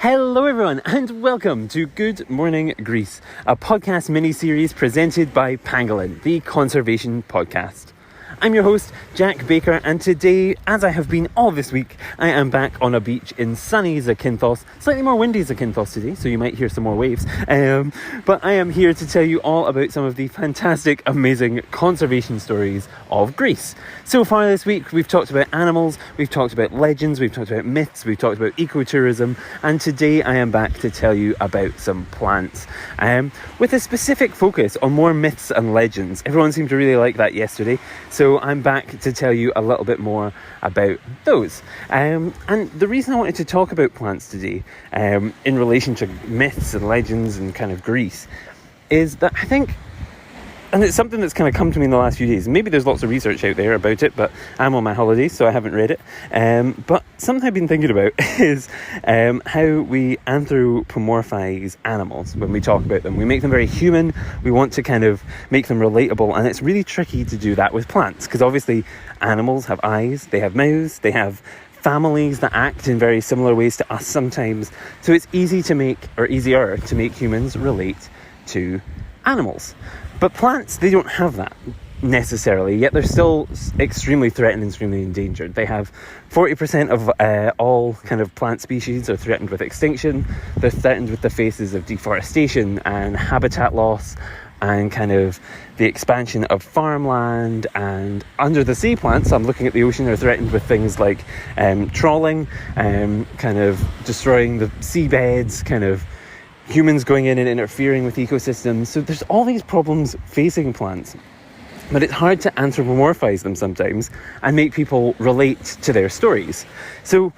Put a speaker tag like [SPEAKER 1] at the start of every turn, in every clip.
[SPEAKER 1] Hello everyone and welcome to Good Morning Greece, a podcast mini-series presented by Pangolin, the conservation podcast. I'm your host, Jack Baker, and today, as I have been all this week, I am back on a beach in sunny Zakynthos. Slightly more windy Zakynthos today, so you might hear some more waves. But I am here to tell you all about some of the fantastic, amazing conservation stories of Greece. So far this week, we've talked about animals, we've talked about legends, we've talked about myths, we've talked about ecotourism, and today I am back to tell you about some plants. With a specific focus on more myths and legends. Everyone seemed to really like that yesterday, so I'm back to tell you a little bit more about those. And the reason I wanted to talk about plants today, in relation to myths and legends and kind of Greece, is that I think, and it's something that's kind of come to me in the last few days. Maybe there's lots of research out there about it, but I'm on my holidays, so I haven't read it. But something I've been thinking about is how we anthropomorphize animals when we talk about them. We make them very human. We want to kind of make them relatable, and it's really tricky to do that with plants, because obviously animals have eyes, they have mouths, they have families that act in very similar ways to us sometimes. So it's easier to make humans relate to animals. But plants, they don't have that necessarily, yet they're still extremely threatened and extremely endangered. They have 40% of all kind of plant species are threatened with extinction. They're threatened with the faces of deforestation and habitat loss and kind of the expansion of farmland. And under the sea plants, I'm looking at the ocean, are threatened with things like trawling, kind of destroying the seabeds, kind of humans going in and interfering with ecosystems. So there's all these problems facing plants, but it's hard to anthropomorphize them sometimes and make people relate to their stories. So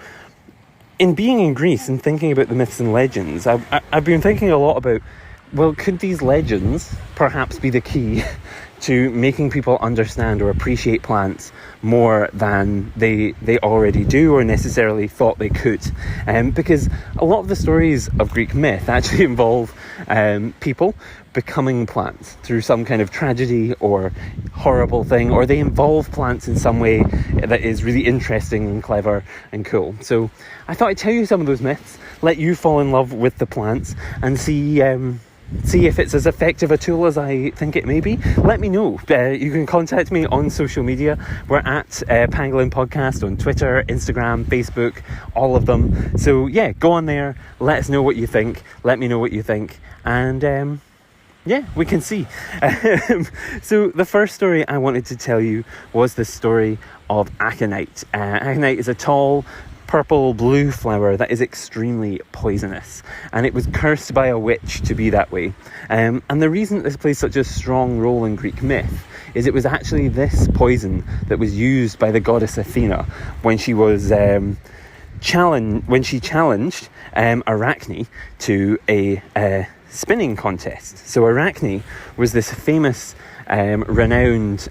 [SPEAKER 1] in being in Greece and thinking about the myths and legends, I've been thinking a lot about, well, could these legends perhaps be the key to making people understand or appreciate plants more than they already do or necessarily thought they could? Because a lot of the stories of Greek myth actually involve people becoming plants through some kind of tragedy or horrible thing, or they involve plants in some way that is really interesting and clever and cool. So I thought I'd tell you some of those myths, let you fall in love with the plants and see if it's as effective a tool as I think it may be. Let me know. You can contact me on social media. We're at Pangolin Podcast on Twitter, Instagram, Facebook, all of them. So yeah, go on there. Let us know what you think. Let me know what you think. And yeah, we can see. So the first story I wanted to tell you was the story of aconite. Aconite is a tall, purple-blue flower that is extremely poisonous, and it was cursed by a witch to be that way. And the reason that this plays such a strong role in Greek myth is it was actually this poison that was used by the goddess Athena when she was challenged Arachne to a spinning contest. So Arachne was this famous renowned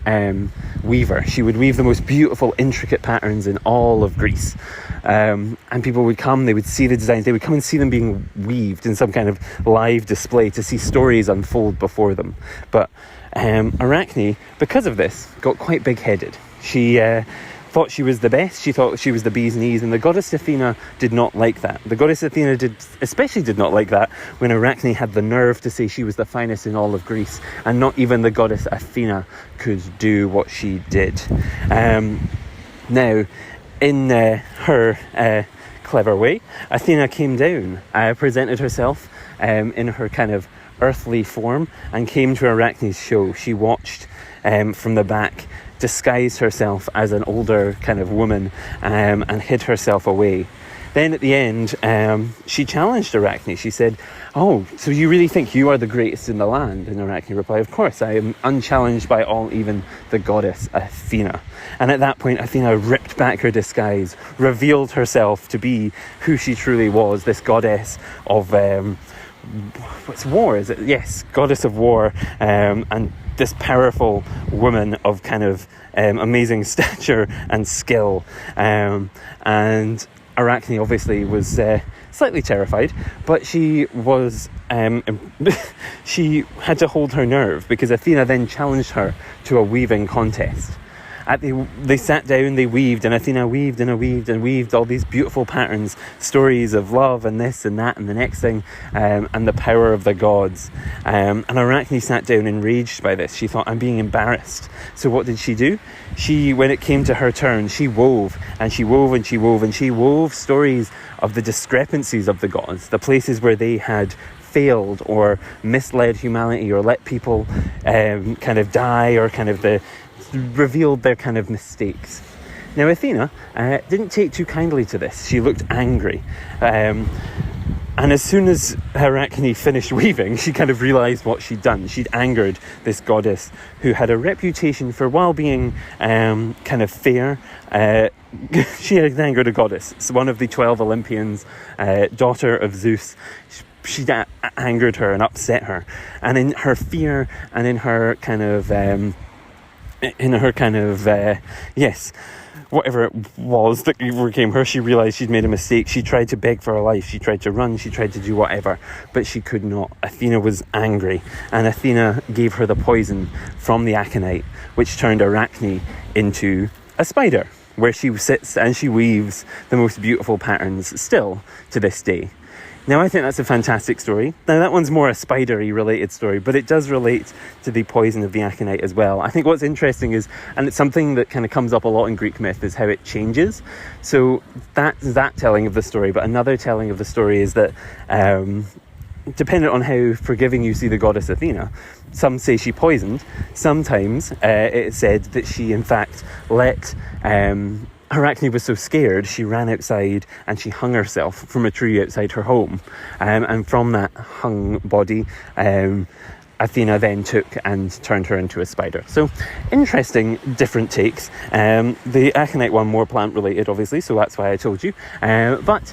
[SPEAKER 1] weaver. She would weave the most beautiful, intricate patterns in all of Greece. And people would come, they would see the designs, they would come and see them being weaved in some kind of live display to see stories unfold before them. But Arachne, because of this, got quite big-headed. She thought she was the best, she thought she was the bee's knees, and the goddess Athena did not like that. The goddess Athena especially did not like that when Arachne had the nerve to say she was the finest in all of Greece, and not even the goddess Athena could do what she did. Now, in her clever way, Athena came down, presented herself in her kind of earthly form, and came to Arachne's show. She watched from the back, disguised herself as an older kind of woman, and hid herself away. Then at the end, she challenged Arachne. She said, "Oh, so you really think you are the greatest in the land?" And Arachne replied, "Of course, I am unchallenged by all, even the goddess Athena." And at that point, Athena ripped back her disguise, revealed herself to be who she truly was, this goddess of what's war, is it? Yes, goddess of war, and this powerful woman of kind of amazing stature and skill. And Arachne obviously was slightly terrified, but she was she had to hold her nerve, because Athena then challenged her to a weaving contest. they sat down, they weaved, and Athena weaved and weaved and weaved all these beautiful patterns, stories of love and this and that and the next thing, and the power of the gods. And Arachne sat down enraged by this. She thought, I'm being embarrassed. So what did she do? When it came to her turn, she wove and she wove and she wove and she wove stories of the discrepancies of the gods, the places where they had failed or misled humanity or let people kind of die, or kind of revealed their kind of mistakes. Now Athena didn't take too kindly to this. She looked angry. And as soon as Arachne finished weaving, she kind of realised what she'd done. She'd angered this goddess who had a reputation for, while being kind of fair, she had angered a goddess. So one of the 12 Olympians, daughter of Zeus, she angered her and upset her. And in her fear and in her kind of, whatever it was that overcame her, she realised she'd made a mistake. She tried to beg for her life. She tried to run. She tried to do whatever, but she could not. Athena was angry, and Athena gave her the poison from the aconite, which turned Arachne into a spider, where she sits and she weaves the most beautiful patterns still to this day. Now, I think that's a fantastic story. Now, that one's more a spidery related story, but it does relate to the poison of the aconite as well. I think what's interesting is, and it's something that kind of comes up a lot in Greek myth, is how it changes. So that's that telling of the story, but another telling of the story is that, depending on how forgiving you see the goddess Athena, some say she poisoned. Sometimes it's said that she, in fact, let... Arachne was so scared, she ran outside and she hung herself from a tree outside her home. And from that hung body, Athena then took and turned her into a spider. So, interesting, different takes. The aconite one more plant related, obviously, so that's why I told you. But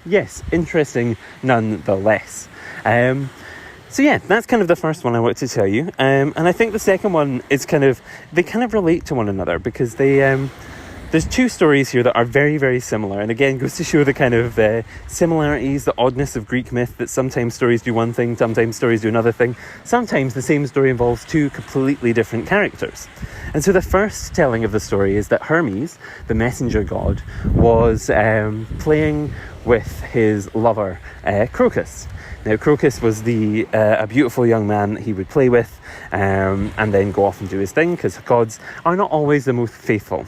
[SPEAKER 1] yes, interesting nonetheless. So yeah, that's kind of the first one I wanted to tell you. And I think the second one is they kind of relate to one another, because there's two stories here that are very, very similar. And again, goes to show the kind of similarities, the oddness of Greek myth, that sometimes stories do one thing, sometimes stories do another thing. Sometimes the same story involves two completely different characters. And so the first telling of the story is that Hermes, the messenger god, was playing with his lover, Crocus. Now, Crocus was a beautiful young man that he would play with and then go off and do his thing, because gods are not always the most faithful.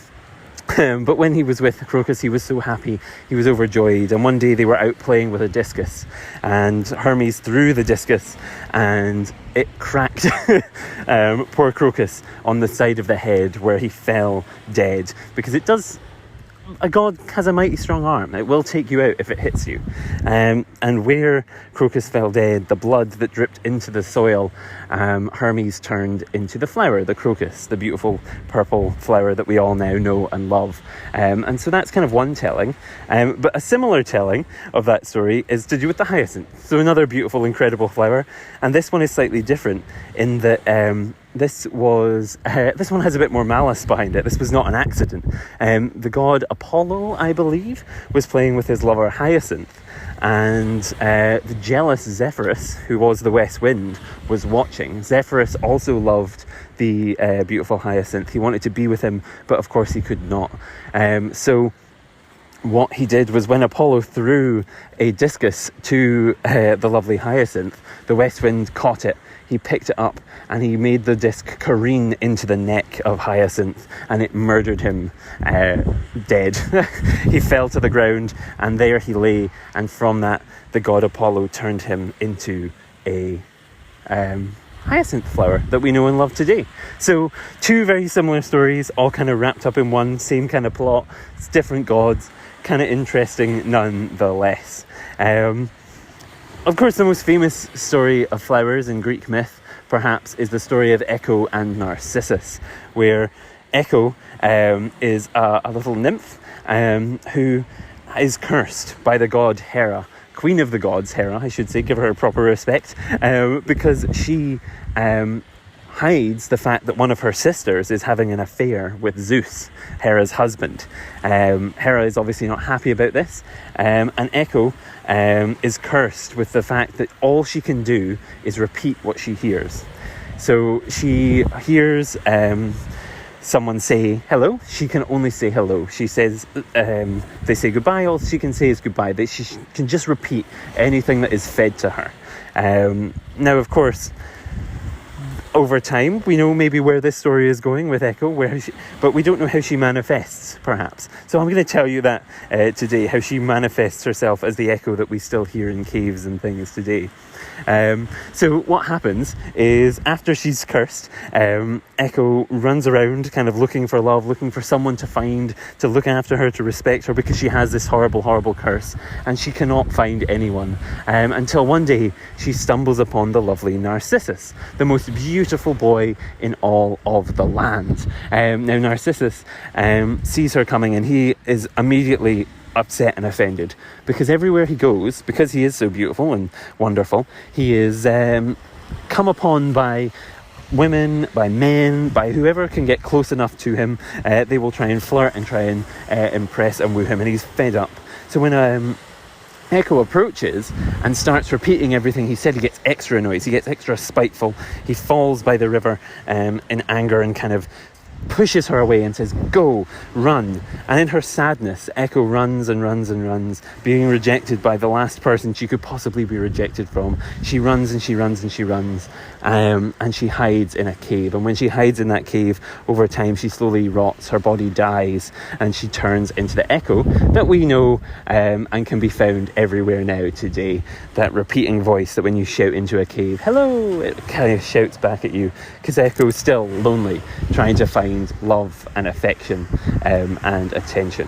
[SPEAKER 1] But when he was with Crocus, he was so happy, he was overjoyed. And one day they were out playing with a discus, and Hermes threw the discus and it cracked poor Crocus on the side of the head, where he fell dead, because a god has a mighty strong arm. It will take you out if it hits you. And where Crocus fell dead, the blood that dripped into the soil, Hermes turned into the flower, the crocus, the beautiful purple flower that we all now know and love. And so that's kind of one telling. But a similar telling of that story is to do with the hyacinth. So another beautiful, incredible flower. And this one is slightly different in that this one has a bit more malice behind it. This was not an accident. The god Apollo, I believe, was playing with his lover Hyacinth, and the jealous Zephyrus, who was the west wind, was watching. Zephyrus also loved the beautiful Hyacinth. He wanted to be with him, but of course he could not. So what he did was, when Apollo threw a discus to the lovely Hyacinth, the west wind caught it. He picked it up and he made the disc careen into the neck of Hyacinth, and it murdered him dead. He fell to the ground, and there he lay. And from that, the god Apollo turned him into a hyacinth flower that we know and love today. So two very similar stories, all kind of wrapped up in one, same kind of plot. It's different gods, kind of interesting nonetheless. Of course, the most famous story of flowers in Greek myth, perhaps, is the story of Echo and Narcissus, where Echo is a little nymph who is cursed by the god Hera, queen of the gods, Hera, I should say, give her proper respect, because she hides the fact that one of her sisters is having an affair with Zeus, Hera's husband. Hera is obviously not happy about this, and Echo is cursed with the fact that all she can do is repeat what she hears. So she hears someone say hello, she can only say hello. She says, they say goodbye, all she can say is goodbye. She can just repeat anything that is fed to her. Now, of course, over time, we know maybe where this story is going with Echo, but we don't know how she manifests, perhaps. So I'm going to tell you that today, how she manifests herself as the Echo that we still hear in caves and things today. So what happens is, after she's cursed, Echo runs around kind of looking for love, looking for someone to find, to look after her, to respect her, because she has this horrible, horrible curse, and she cannot find anyone, until one day she stumbles upon the lovely Narcissus, the most beautiful boy in all of the land. Now Narcissus sees her coming, and he is immediately upset and offended, because everywhere he goes, because he is so beautiful and wonderful, he is come upon by women, by men, by whoever can get close enough to him. They will try and flirt and try and impress and woo him, and he's fed up. So when Echo approaches and starts repeating everything he said, he gets extra annoyed, he gets extra spiteful. He falls by the river in anger and kind of pushes her away and says, "Go, run." And in her sadness, Echo runs and runs and runs, being rejected by the last person she could possibly be rejected from. She runs and she runs and she runs, and she hides in a cave. And when she hides in that cave, over time she slowly rots, her body dies, and she turns into the Echo that we know and can be found everywhere now today. That repeating voice that when you shout into a cave, "Hello," it kind of shouts back at you, because Echo is still lonely, trying to find love and affection and attention.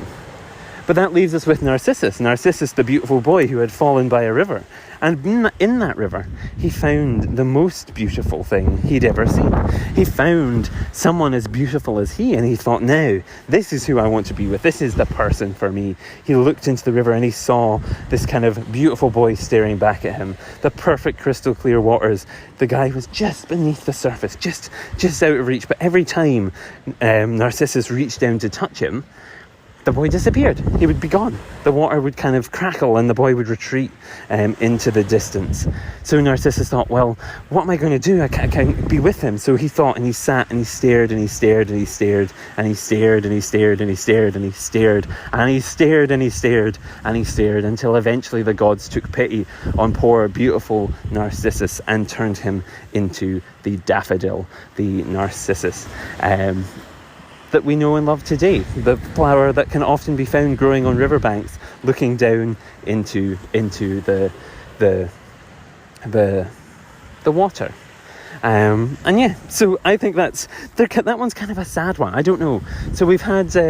[SPEAKER 1] But that leaves us with Narcissus, the beautiful boy who had fallen by a river. And in that river, he found the most beautiful thing he'd ever seen. He found someone as beautiful as he, and he thought, now, this is who I want to be with. This is the person for me. He looked into the river and he saw this kind of beautiful boy staring back at him. The perfect crystal clear waters. The guy was just beneath the surface, just out of reach. But every time Narcissus reached down to touch him, the boy disappeared. He would be gone. The water would kind of crackle and the boy would retreat into the distance. So Narcissus thought, well, what am I going to do? I can't be with him. So he thought, and he sat and he stared and he stared and he stared and he stared and he stared and he stared and he stared and he stared and he stared and he stared, until eventually the gods took pity on poor beautiful Narcissus and turned him into the daffodil, the Narcissus that we know and love today, the flower that can often be found growing on riverbanks, looking down into the water. And yeah, so I think that one's kind of a sad one. I don't know. So we've had, now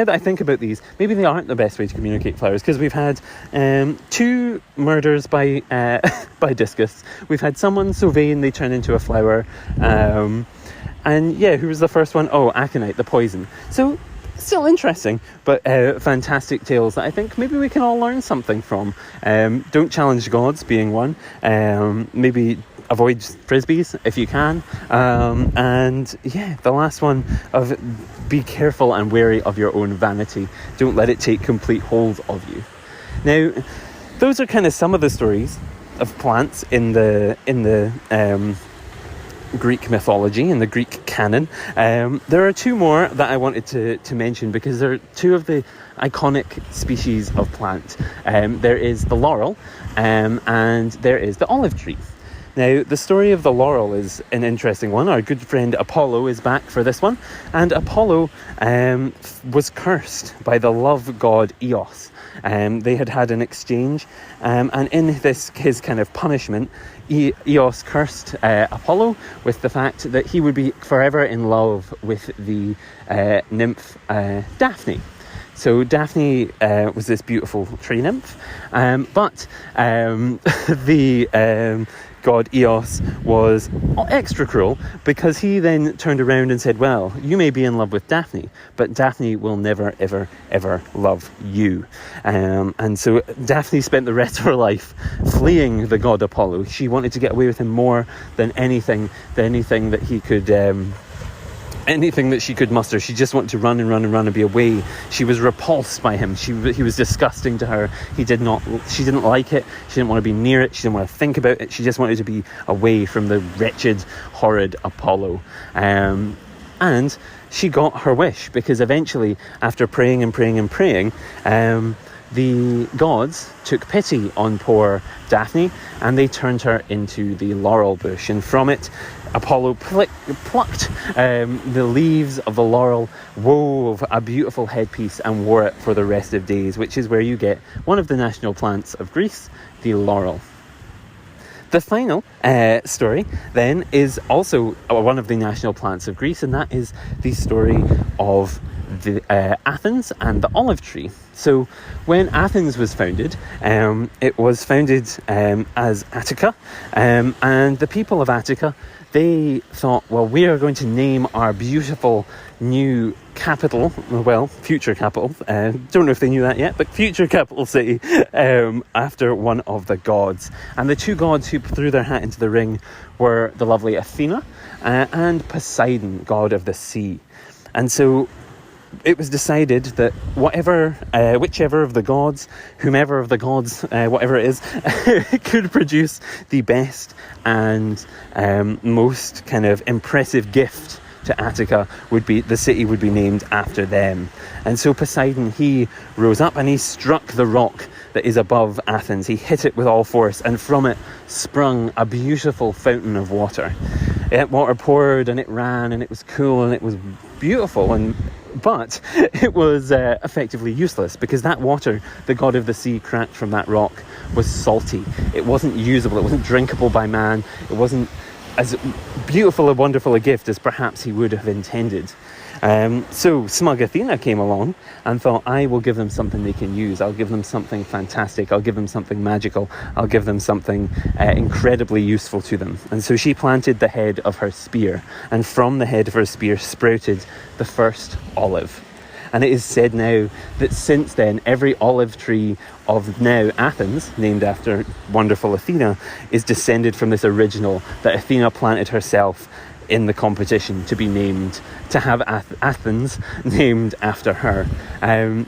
[SPEAKER 1] that I think about these, maybe they aren't the best way to communicate flowers, because we've had 2 murders by discus. We've had someone so vain they turn into a flower. And yeah, who was the first one? Oh, aconite, the poison. So, still interesting, but fantastic tales that I think maybe we can all learn something from. Don't challenge gods being one. Maybe avoid frisbees if you can. And yeah, the last one of be careful and wary of your own vanity. Don't let it take complete hold of you. Now, those are kind of some of the stories of plants in the Greek mythology, in the Greek canon. There are 2 more that I wanted to mention, because they're 2 of the iconic species of plant. There is the laurel and there is the olive tree. Now, the story of the laurel is an interesting one. Our good friend Apollo is back for this one, and Apollo was cursed by the love god Eos. They had an exchange, and in his kind of punishment, Eos cursed Apollo with the fact that he would be forever in love with the nymph Daphne. So Daphne was this beautiful tree nymph, but the god Eos was extra cruel, because he then turned around and said, well, you may be in love with Daphne, but Daphne will never, ever, ever love you. And so Daphne spent the rest of her life fleeing the god Apollo. She wanted to get away with him more than anything that he could... anything that she could muster. She just wanted to run and be away. She was repulsed by him. He was disgusting to her. She didn't like it. She didn't want to be near it. She didn't want to think about it. She just wanted to be away from the wretched, horrid Apollo. And And she got her wish, because eventually, after praying and praying and praying, the gods took pity on poor Daphne, and they turned her into the laurel bush. And from it, Apollo plucked the leaves of the laurel, wove a beautiful headpiece, and wore it for the rest of days, which is where you get one of the national plants of Greece, the laurel. The final story then is also one of the national plants of Greece, and that is the story of the Athens and the olive tree. So when Athens was founded, it was founded as Attica, and the people of Attica, they thought, well, we are going to name our beautiful new capital, well, future capital, don't know if they knew that yet, but future capital city, after one of the gods. And the two gods who threw their hat into the ring were the lovely Athena and Poseidon, god of the sea. And so it was decided that whichever of the gods, whomever of the gods, whatever it is, could produce the best and most kind of impressive gift to Attica, the city would be named after them. And so Poseidon, he rose up and he struck the rock that is above Athens. He hit it with all force, and from it sprung a beautiful fountain of water. Water poured and it ran, and it was cool and it was beautiful, but it was effectively useless, because that water the god of the sea cracked from that rock was salty. It wasn't usable, it wasn't drinkable by man, it wasn't as beautiful and wonderful a gift as perhaps he would have intended. So smug Athena came along and thought, I will give them something they can use. I'll give them something fantastic. I'll give them something magical. I'll give them something incredibly useful to them. And so she planted the head of her spear, and from the head of her spear sprouted the first olive. And it is said now that since then, every olive tree of now Athens, named after wonderful Athena, is descended from this original that Athena planted herself in the competition to be named, to have Athens named after her,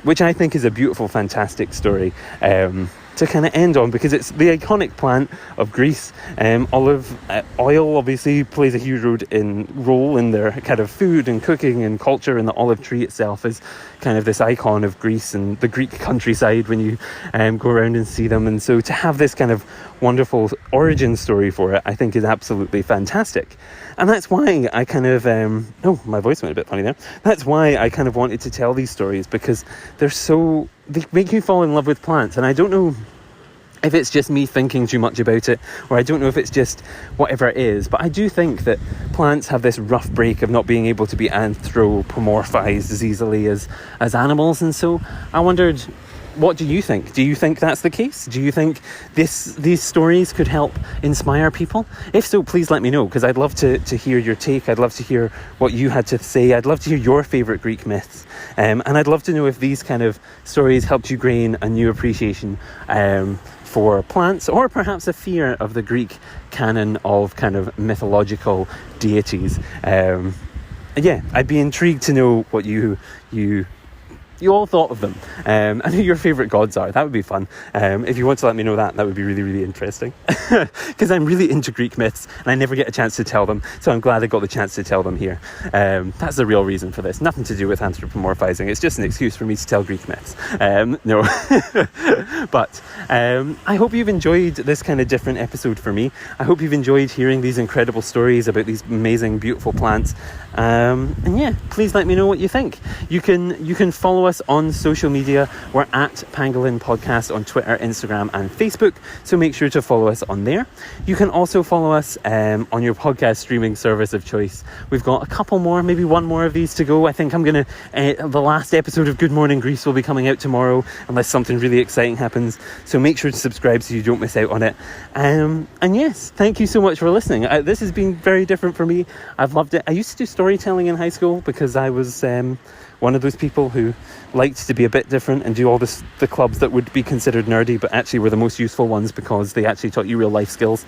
[SPEAKER 1] which I think is a beautiful, fantastic story to kind of end on, because it's the iconic plant of Greece. Olive oil obviously plays a huge role in their kind of food and cooking and culture, and the olive tree itself is kind of this icon of Greece and the Greek countryside when you go around and see them. And so to have this kind of wonderful origin story for it, I think is absolutely fantastic. And that's why I kind of my voice went a bit funny there. That's why I kind of wanted to tell these stories, because they make you fall in love with plants. And I don't know if it's just me thinking too much about it, or I don't know if it's just whatever it is, but I do think that plants have this rough break of not being able to be anthropomorphized as easily as animals. And so I wondered, what do you think? Do you think that's the case? Do you think these stories could help inspire people? If so, please let me know, because I'd love to hear your take. I'd love to hear what you had to say. I'd love to hear your favourite Greek myths. And I'd love to know if these kind of stories helped you gain a new appreciation for plants, or perhaps a fear of the Greek canon of kind of mythological deities. I'd be intrigued to know what you all thought of them, and who your favourite gods are. That would be fun. If you want to let me know that would be really, really interesting. Because I'm really into Greek myths, and I never get a chance to tell them, so I'm glad I got the chance to tell them here. That's the real reason for this. Nothing to do with anthropomorphizing. It's just an excuse for me to tell Greek myths. No. But I hope you've enjoyed this kind of different episode for me. I hope you've enjoyed hearing these incredible stories about these amazing, beautiful plants. And yeah, please let me know what you think. You can follow us on social media. We're at Pangolin Podcast on Twitter, Instagram and Facebook, so make sure to follow us on there. You can also follow us on your podcast streaming service of choice. We've got a couple more, maybe one more of these to go. I think the last episode of Good Morning Greece will be coming out tomorrow, unless something really exciting happens, so make sure to subscribe so you don't miss out on it. And yes, thank you so much for listening. This has been very different for me. I've loved it. I used to do storytelling in high school because I was one of those people who liked to be a bit different and do all the clubs that would be considered nerdy, but actually were the most useful ones because they actually taught you real life skills.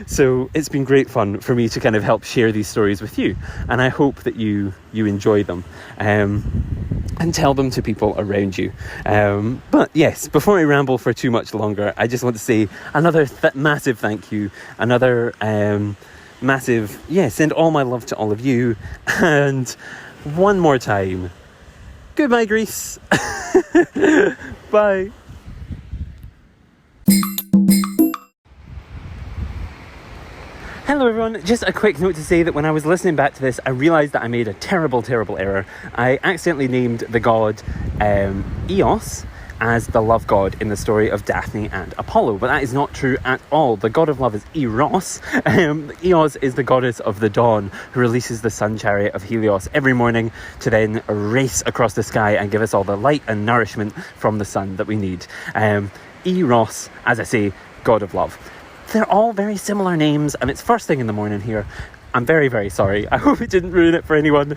[SPEAKER 1] So it's been great fun for me to kind of help share these stories with you, and I hope that you enjoy them and tell them to people around you. But yes, before I ramble for too much longer, I just want to say another massive thank you, another massive, send all my love to all of you. And one more time, goodbye, Greece. Bye. Hello everyone, just a quick note to say that when I was listening back to this, I realised that I made a terrible error. I accidentally named the god Eos as the love god in the story of Daphne and Apollo, but that is not true at all. The god of love is Eros. Eos is the goddess of the dawn who releases the sun chariot of Helios every morning to then race across the sky and give us all the light and nourishment from the sun that we need. Eros, as I say, god of love. They're all very similar names, and it's first thing in the morning here. I'm very sorry. I hope it didn't ruin it for anyone.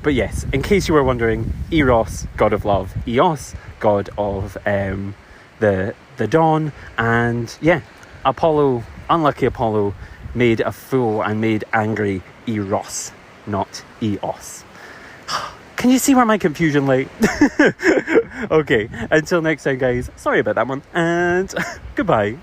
[SPEAKER 1] But yes, in case you were wondering, Eros, god of love. Eos, god of the dawn. And yeah, Apollo, unlucky Apollo, made a fool and made angry Eros, not Eos. Can you see where my confusion lay? Okay, until next time, guys. Sorry about that one, and goodbye.